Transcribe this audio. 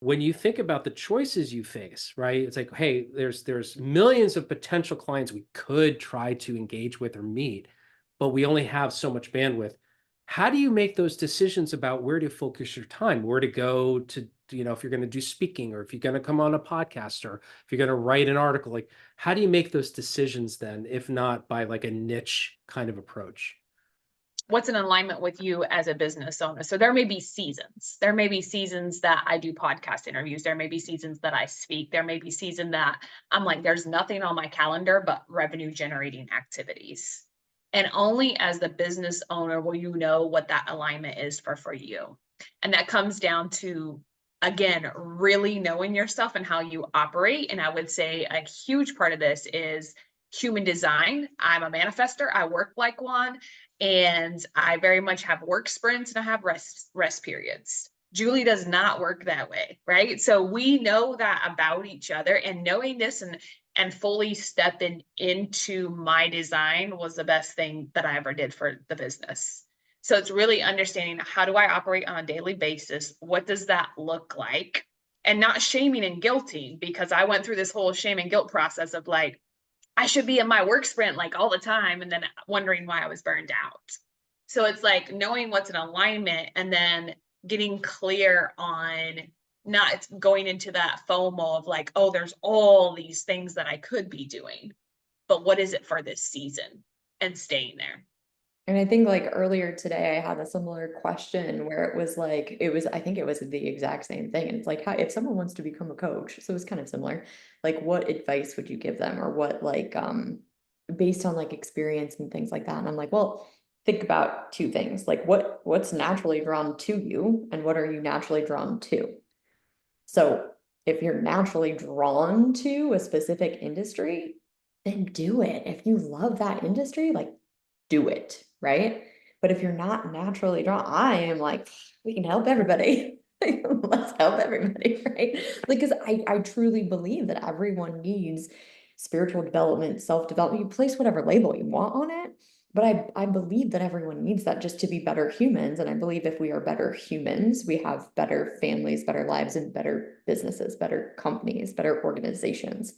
when you think about the choices you face, right? It's like, hey, there's millions of potential clients we could try to engage with or meet, but we only have so much bandwidth. How do you make those decisions about where to focus your time, where to go to, if you're going to do speaking, or if you're going to come on a podcast, or if you're going to write an article, like how do you make those decisions then, if not by like a niche kind of approach? What's in alignment with you as a business owner? So there may be seasons. There may be seasons that I do podcast interviews. There may be seasons that I speak. There may be season that I'm like, there's nothing on my calendar but revenue generating activities. And only as the business owner will you know what that alignment is for you. And that comes down to, again, really knowing yourself and how you operate. And I would say a huge part of this is human design. I'm a manifester. I work like one. And I very much have work sprints and I have rest periods. Julie does not work that way, right? So we know that about each other, and knowing this and fully stepping into my design was the best thing that I ever did for the business. So it's really understanding, how do I operate on a daily basis? What does that look like? And not shaming and guilting, because I went through this whole shame and guilt process of like, I should be in my work sprint like all the time, and then wondering why I was burned out. So it's like knowing what's in alignment and then getting clear on not going into that FOMO of like, oh, there's all these things that I could be doing, but what is it for this season, and staying there. And I think like earlier today, I had a similar question where it was like, I think it was the exact same thing. And it's like, if someone wants to become a coach, so it's kind of similar, like what advice would you give them, or what, like, based on like experience and things like that. And I'm like, well, think about two things, like what's naturally drawn to you and what are you naturally drawn to? So if you're naturally drawn to a specific industry, then do it. If you love that industry, like do it, right? But if you're not naturally drawn, I am like, we can help everybody. Let's help everybody, right? Because I truly believe that everyone needs spiritual development, self-development. You place whatever label you want on it, but I believe that everyone needs that just to be better humans. And I believe if we are better humans, we have better families, better lives, and better businesses, better companies, better organizations.